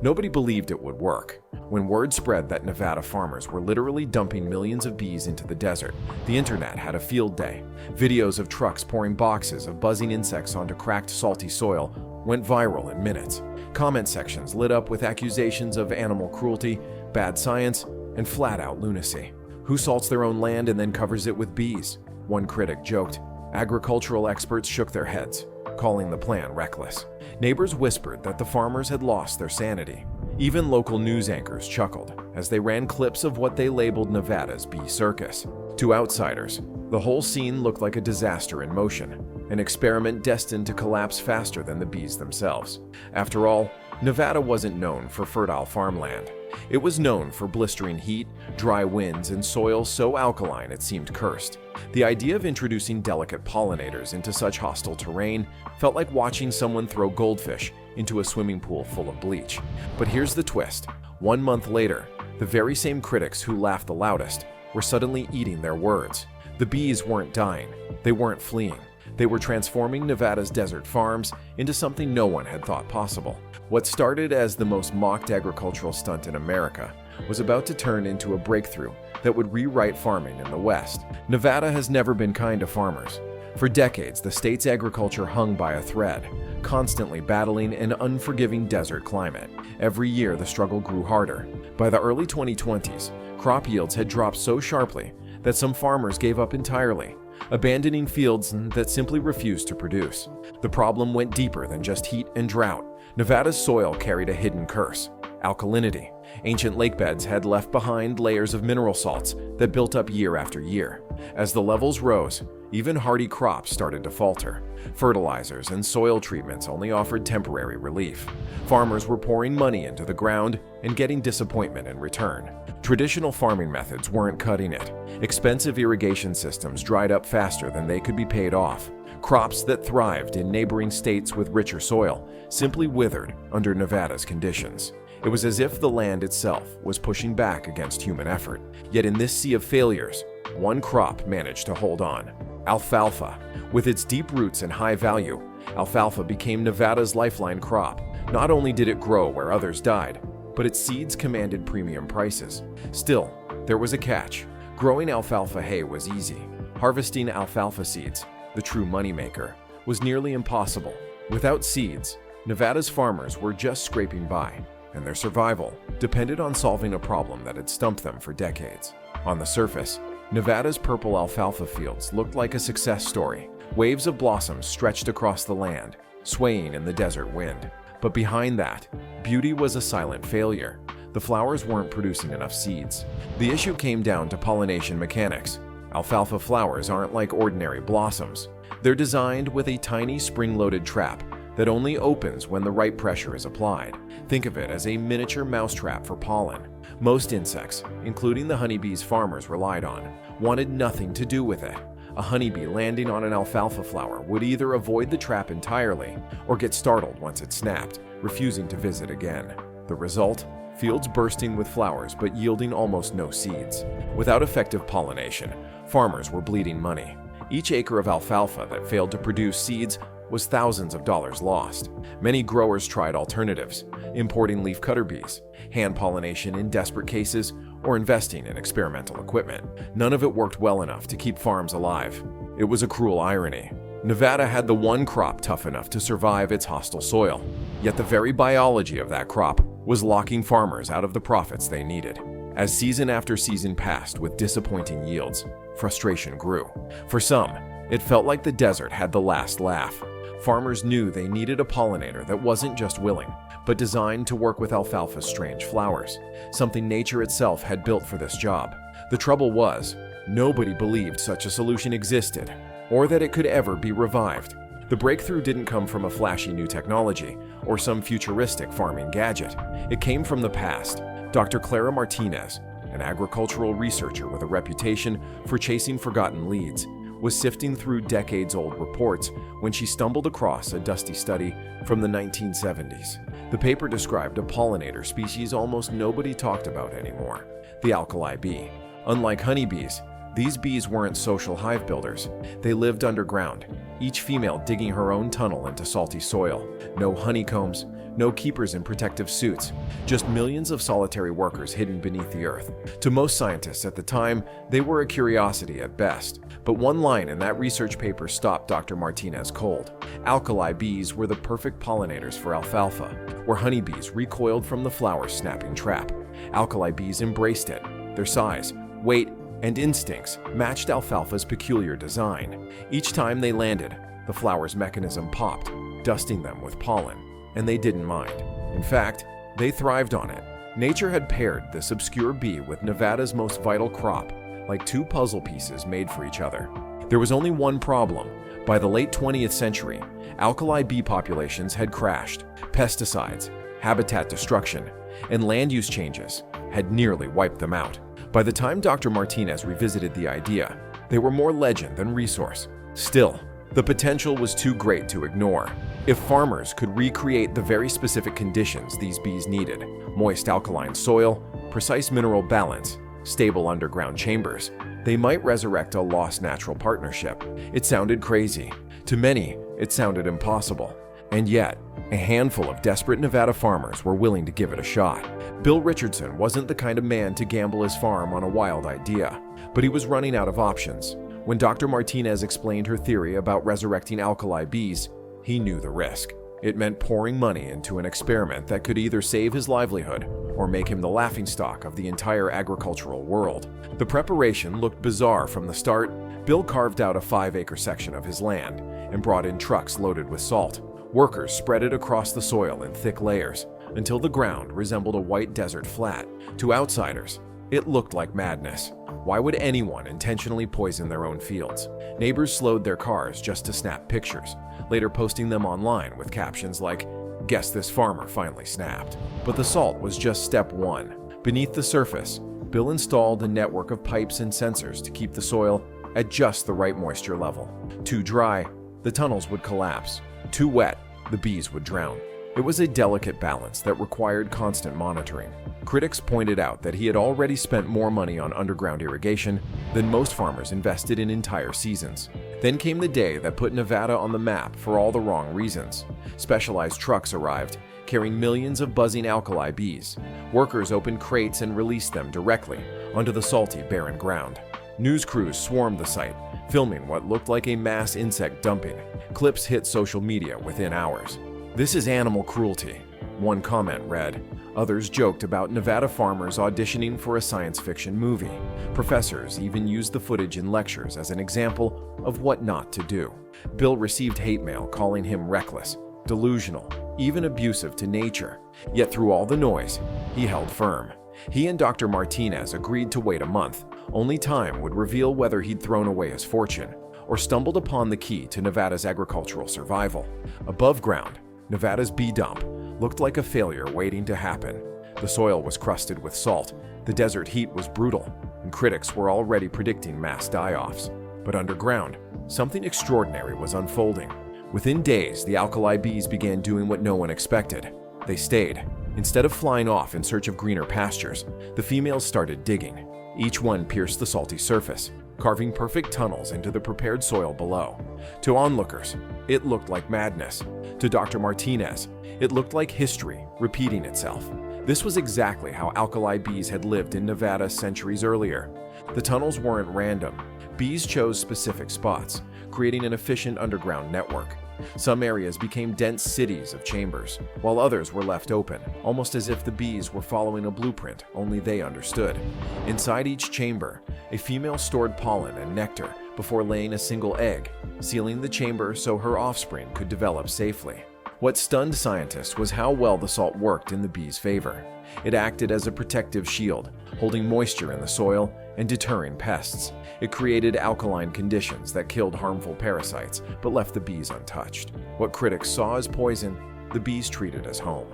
Nobody believed it would work. When word spread that Nevada farmers were literally dumping millions of bees into the desert, the internet had a field day. Videos of trucks pouring boxes of buzzing insects onto cracked, salty soil went viral in minutes. Comment sections lit up with accusations of animal cruelty, bad science, and flat-out lunacy. Who salts their own land and then covers it with bees? One critic joked. Agricultural experts shook their heads, calling the plan reckless. Neighbors whispered that the farmers had lost their sanity. Even local news anchors chuckled as they ran clips of what they labeled Nevada's bee circus. To outsiders, the whole scene looked like a disaster in motion, an experiment destined to collapse faster than the bees themselves. After all, Nevada wasn't known for fertile farmland. It was known for blistering heat, dry winds, and soil so alkaline it seemed cursed. The idea of introducing delicate pollinators into such hostile terrain felt like watching someone throw goldfish into a swimming pool full of bleach. But here's the twist. 1 month later, the very same critics who laughed the loudest were suddenly eating their words. The bees weren't dying. They weren't fleeing. They were transforming Nevada's desert farms into something no one had thought possible. What started as the most mocked agricultural stunt in America was about to turn into a breakthrough that would rewrite farming in the West. Nevada has never been kind to farmers. For decades, the state's agriculture hung by a thread, constantly battling an unforgiving desert climate. Every year, the struggle grew harder. By the early 2020s, crop yields had dropped so sharply that some farmers gave up entirely, abandoning fields that simply refused to produce. The problem went deeper than just heat and drought. Nevada's soil carried a hidden curse: alkalinity. Ancient lakebeds had left behind layers of mineral salts that built up year after year. As the levels rose, even hardy crops started to falter. Fertilizers and soil treatments only offered temporary relief. Farmers were pouring money into the ground and getting disappointment in return. Traditional farming methods weren't cutting it. Expensive irrigation systems dried up faster than they could be paid off. Crops that thrived in neighboring states with richer soil simply withered under Nevada's conditions. It was as if the land itself was pushing back against human effort. Yet in this sea of failures, one crop managed to hold on: alfalfa. With its deep roots and high value, alfalfa became Nevada's lifeline crop. Not only did it grow where others died, but its seeds commanded premium prices. Still, there was a catch. Growing alfalfa hay was easy. Harvesting alfalfa seeds, the true moneymaker, was nearly impossible. Without seeds, Nevada's farmers were just scraping by, and their survival depended on solving a problem that had stumped them for decades. On the surface, Nevada's purple alfalfa fields looked like a success story. Waves of blossoms stretched across the land, swaying in the desert wind. But behind that, beauty was a silent failure. The flowers weren't producing enough seeds. The issue came down to pollination mechanics. Alfalfa flowers aren't like ordinary blossoms. They're designed with a tiny spring-loaded trap that only opens when the right pressure is applied. Think of it as a miniature mousetrap for pollen. Most insects, including the honeybees farmers relied on, wanted nothing to do with it. A honeybee landing on an alfalfa flower would either avoid the trap entirely or get startled once it snapped, refusing to visit again. The result? Fields bursting with flowers but yielding almost no seeds. Without effective pollination, farmers were bleeding money. Each acre of alfalfa that failed to produce seeds was thousands of dollars lost. Many growers tried alternatives: importing leafcutter bees, hand pollination in desperate cases, or investing in experimental equipment. None of it worked well enough to keep farms alive. It was a cruel irony. Nevada had the one crop tough enough to survive its hostile soil, yet the very biology of that crop was locking farmers out of the profits they needed. As season after season passed with disappointing yields, frustration grew. For some, it felt like the desert had the last laugh. Farmers knew they needed a pollinator that wasn't just willing, but designed to work with alfalfa's strange flowers, something nature itself had built for this job. The trouble was, nobody believed such a solution existed, or that it could ever be revived. The breakthrough didn't come from a flashy new technology or some futuristic farming gadget. It came from the past. Dr. Clara Martinez, an agricultural researcher with a reputation for chasing forgotten leads, was sifting through decades-old reports when she stumbled across a dusty study from the 1970s. The paper described a pollinator species almost nobody talked about anymore: the alkali bee. Unlike honeybees, these bees weren't social hive builders. They lived underground, each female digging her own tunnel into salty soil. No honeycombs, no keepers in protective suits, just millions of solitary workers hidden beneath the earth. To most scientists at the time, they were a curiosity at best. But one line in that research paper stopped Dr. Martinez cold. Alkali bees were the perfect pollinators for alfalfa, where honeybees recoiled from the flower's snapping trap. Alkali bees embraced it. Their size, weight, and instincts matched alfalfa's peculiar design. Each time they landed, the flower's mechanism popped, dusting them with pollen, and they didn't mind. In fact, they thrived on it. Nature had paired this obscure bee with Nevada's most vital crop, like two puzzle pieces made for each other. There was only one problem. By the late 20th century, alkali bee populations had crashed. Pesticides, habitat destruction, and land use changes had nearly wiped them out. By the time Dr. Martinez revisited the idea, they were more legend than resource. Still, the potential was too great to ignore. If farmers could recreate the very specific conditions these bees needed, moist alkaline soil, precise mineral balance, stable underground chambers, they might resurrect a lost natural partnership. It sounded crazy. To many, it sounded impossible. And yet, a handful of desperate Nevada farmers were willing to give it a shot. Bill Richardson wasn't the kind of man to gamble his farm on a wild idea, but he was running out of options. When Dr. Martinez explained her theory about resurrecting alkali bees, he knew the risk. It meant pouring money into an experiment that could either save his livelihood or make him the laughingstock of the entire agricultural world. The preparation looked bizarre from the start. Bill carved out a 5-acre section of his land and brought in trucks loaded with salt. Workers spread it across the soil in thick layers until the ground resembled a white desert flat. To outsiders, it looked like madness. Why would anyone intentionally poison their own fields? Neighbors slowed their cars just to snap pictures, later posting them online with captions like, "Guess this farmer finally snapped." But the salt was just step one. Beneath the surface, Bill installed a network of pipes and sensors to keep the soil at just the right moisture level. Too dry, the tunnels would collapse. Too wet, the bees would drown. It was a delicate balance that required constant monitoring. Critics pointed out that he had already spent more money on underground irrigation than most farmers invested in entire seasons. Then came the day that put Nevada on the map for all the wrong reasons. Specialized trucks arrived, carrying millions of buzzing alkali bees. Workers opened crates and released them directly onto the salty, barren ground. News crews swarmed the site, filming what looked like a mass insect dumping. Clips hit social media within hours. "This is animal cruelty," one comment read. Others joked about Nevada farmers auditioning for a science fiction movie. Professors even used the footage in lectures as an example of what not to do. Bill received hate mail calling him reckless, delusional, even abusive to nature. Yet through all the noise, he held firm. He and Dr. Martinez agreed to wait a month. Only time would reveal whether he'd thrown away his fortune or stumbled upon the key to Nevada's agricultural survival. Above ground, Nevada's bee dump looked like a failure waiting to happen. The soil was crusted with salt, the desert heat was brutal, and critics were already predicting mass die-offs. But underground, something extraordinary was unfolding. Within days, the alkali bees began doing what no one expected. They stayed. Instead of flying off in search of greener pastures, the females started digging. Each one pierced the salty surface, carving perfect tunnels into the prepared soil below. To onlookers, it looked like madness. To Dr. Martinez, it looked like history repeating itself. This was exactly how alkali bees had lived in Nevada centuries earlier. The tunnels weren't random. Bees chose specific spots, creating an efficient underground network. Some areas became dense cities of chambers, while others were left open, almost as if the bees were following a blueprint only they understood. Inside each chamber, a female stored pollen and nectar before laying a single egg, sealing the chamber so her offspring could develop safely. What stunned scientists was how well the salt worked in the bees' favor. It acted as a protective shield, holding moisture in the soil and deterring pests. It created alkaline conditions that killed harmful parasites but left the bees untouched. What critics saw as poison, the bees treated as home.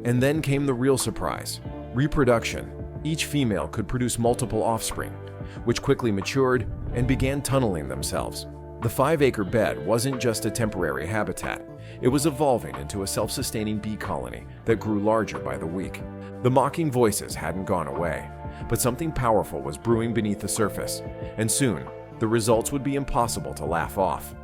And then came the real surprise: reproduction. Each female could produce multiple offspring, which quickly matured and began tunneling themselves. The 5-acre bed wasn't just a temporary habitat. It was evolving into a self-sustaining bee colony that grew larger by the week. The mocking voices hadn't gone away, but something powerful was brewing beneath the surface, and soon, the results would be impossible to laugh off.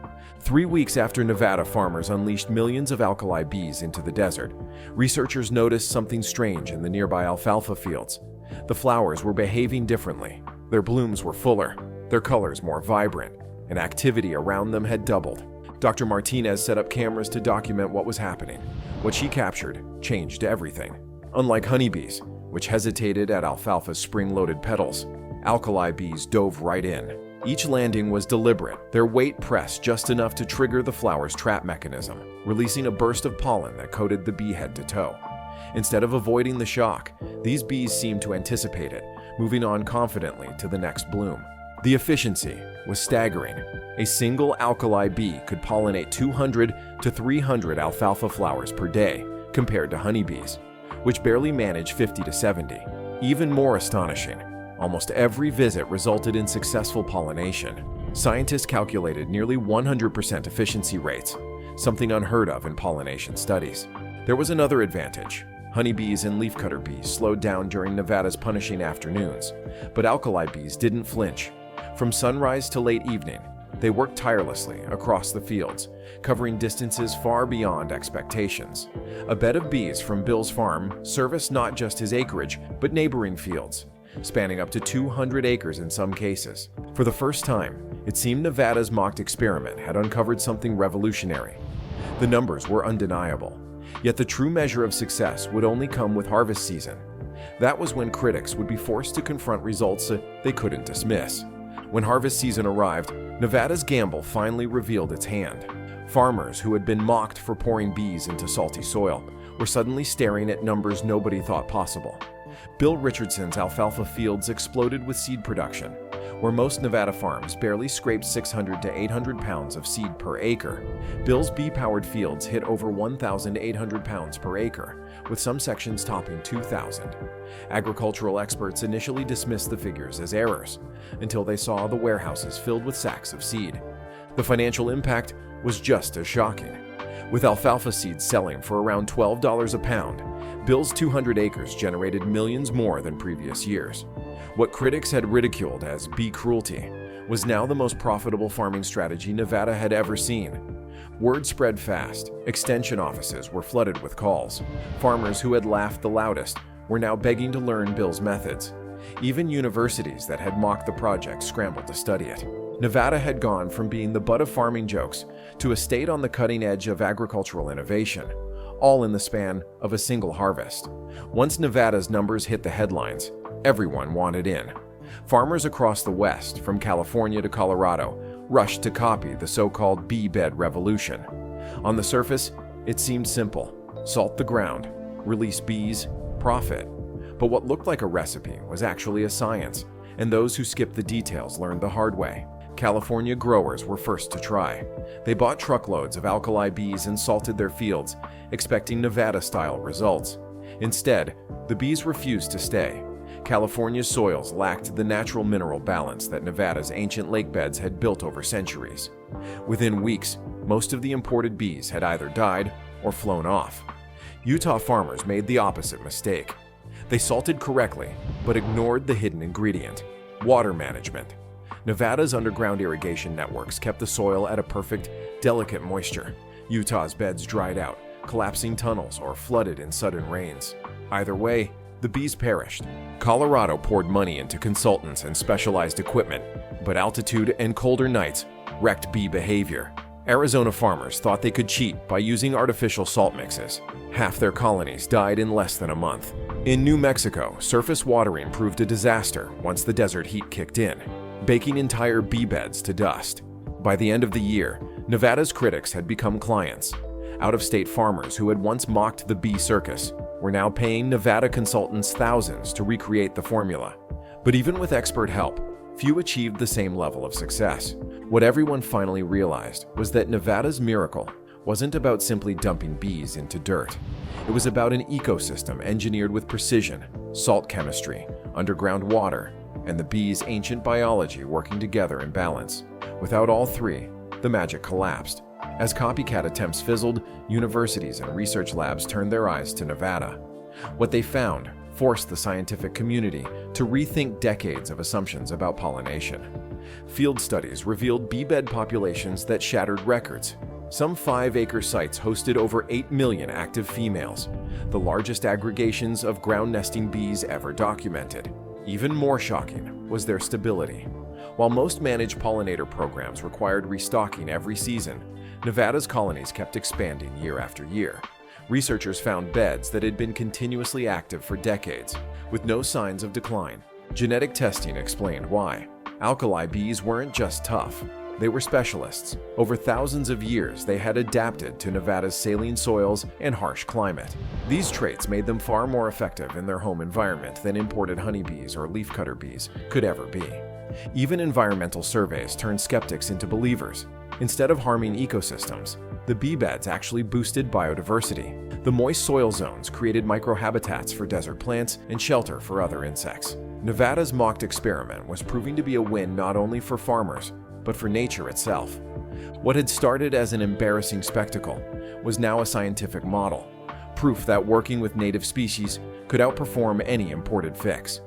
3 weeks after Nevada farmers unleashed millions of alkali bees into the desert, researchers noticed something strange in the nearby alfalfa fields. The flowers were behaving differently. Their blooms were fuller, their colors more vibrant, and activity around them had doubled. Dr. Martinez set up cameras to document what was happening. What she captured changed everything. Unlike honeybees, which hesitated at alfalfa's spring-loaded petals, alkali bees dove right in. Each landing was deliberate, their weight pressed just enough to trigger the flower's trap mechanism, releasing a burst of pollen that coated the bee head to toe. Instead of avoiding the shock, these bees seemed to anticipate it, moving on confidently to the next bloom. The efficiency was staggering. A single alkali bee could pollinate 200 to 300 alfalfa flowers per day, compared to honeybees, which barely manage 50 to 70. Even more astonishing, almost every visit resulted in successful pollination. Scientists calculated nearly 100% efficiency rates, something unheard of in pollination studies. There was another advantage. Honeybees and leafcutter bees slowed down during Nevada's punishing afternoons, but alkali bees didn't flinch. From sunrise to late evening, they worked tirelessly across the fields, covering distances far beyond expectations. A bed of bees from Bill's farm serviced not just his acreage, but neighboring fields, spanning up to 200 acres in some cases. For the first time, it seemed Nevada's mocked experiment had uncovered something revolutionary. The numbers were undeniable, yet the true measure of success would only come with harvest season. That was when critics would be forced to confront results they couldn't dismiss. When harvest season arrived, Nevada's gamble finally revealed its hand. Farmers who had been mocked for pouring bees into salty soil were suddenly staring at numbers nobody thought possible. Bill Richardson's alfalfa fields exploded with seed production, where most Nevada farms barely scraped 600 to 800 pounds of seed per acre. Bill's bee-powered fields hit over 1,800 pounds per acre, with some sections topping 2,000. Agricultural experts initially dismissed the figures as errors, until they saw the warehouses filled with sacks of seed. The financial impact was just as shocking. With alfalfa seeds selling for around $12 a pound, Bill's 200 acres generated millions more than previous years. What critics had ridiculed as bee cruelty was now the most profitable farming strategy Nevada had ever seen. Word spread fast. Extension offices were flooded with calls. Farmers who had laughed the loudest were now begging to learn Bill's methods. Even universities that had mocked the project scrambled to study it. Nevada had gone from being the butt of farming jokes to a state on the cutting edge of agricultural innovation, all in the span of a single harvest. Once Nevada's numbers hit the headlines, everyone wanted in. Farmers across the West, from California to Colorado, rushed to copy the so-called bee bed revolution. On the surface, it seemed simple. Salt the ground, release bees, profit. But what looked like a recipe was actually a science, and those who skipped the details learned the hard way. California growers were first to try. They bought truckloads of alkali bees and salted their fields, expecting Nevada-style results. Instead, the bees refused to stay. California's soils lacked the natural mineral balance that Nevada's ancient lake beds had built over centuries. Within weeks, most of the imported bees had either died or flown off. Utah farmers made the opposite mistake. They salted correctly, but ignored the hidden ingredient: water management. Nevada's underground irrigation networks kept the soil at a perfect, delicate moisture. Utah's beds dried out, collapsing tunnels or flooded in sudden rains. Either way, the bees perished. Colorado poured money into consultants and specialized equipment, but altitude and colder nights wrecked bee behavior. Arizona farmers thought they could cheat by using artificial salt mixes. Half their colonies died in less than a month. In New Mexico, surface watering proved a disaster once the desert heat kicked in, baking entire bee beds to dust. By the end of the year, Nevada's critics had become clients. Out-of-state farmers who had once mocked the bee circus were now paying Nevada consultants thousands to recreate the formula. But even with expert help, few achieved the same level of success. What everyone finally realized was that Nevada's miracle wasn't about simply dumping bees into dirt. It was about an ecosystem engineered with precision, salt chemistry, underground water, and the bees' ancient biology working together in balance. Without all three, the magic collapsed. As copycat attempts fizzled, universities and research labs turned their eyes to Nevada. What they found forced the scientific community to rethink decades of assumptions about pollination. Field studies revealed bee bed populations that shattered records. Some 5-acre sites hosted over 8 million active females, the largest aggregations of ground nesting bees ever documented. Even more shocking was their stability. While most managed pollinator programs required restocking every season, Nevada's colonies kept expanding year after year. Researchers found beds that had been continuously active for decades, with no signs of decline. Genetic testing explained why. Alkali bees weren't just tough. They were specialists. Over thousands of years, they had adapted to Nevada's saline soils and harsh climate. These traits made them far more effective in their home environment than imported honeybees or leafcutter bees could ever be. Even environmental surveys turned skeptics into believers. Instead of harming ecosystems, the bee beds actually boosted biodiversity. The moist soil zones created microhabitats for desert plants and shelter for other insects. Nevada's mocked experiment was proving to be a win not only for farmers, but for nature itself. What had started as an embarrassing spectacle was now a scientific model, proof that working with native species could outperform any imported fix.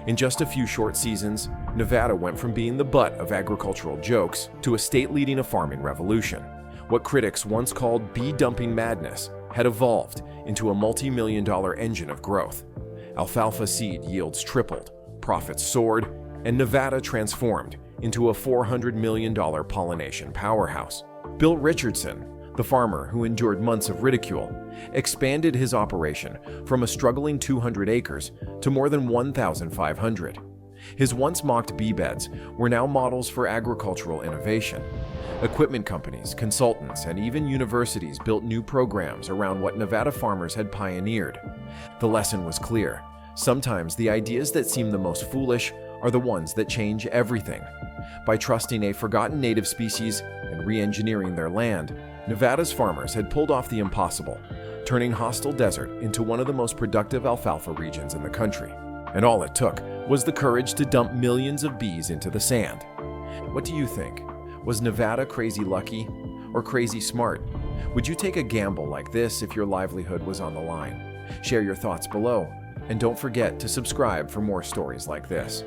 In just a few short seasons, Nevada went from being the butt of agricultural jokes to a state leading a farming revolution. What critics once called bee-dumping madness had evolved into a multi-million-dollar engine of growth. Alfalfa seed yields tripled, profits soared, and Nevada transformed into a $400 million pollination powerhouse. Bill Richardson, the farmer who endured months of ridicule, expanded his operation from a struggling 200 acres to more than 1,500. His once mocked bee beds were now models for agricultural innovation. Equipment companies, consultants, and even universities built new programs around what Nevada farmers had pioneered. The lesson was clear. Sometimes the ideas that seem the most foolish are the ones that change everything. By trusting a forgotten native species and re-engineering their land, Nevada's farmers had pulled off the impossible, turning hostile desert into one of the most productive alfalfa regions in the country. And all it took was the courage to dump millions of bees into the sand. What do you think? Was Nevada crazy lucky or crazy smart? Would you take a gamble like this if your livelihood was on the line? Share your thoughts below, and don't forget to subscribe for more stories like this.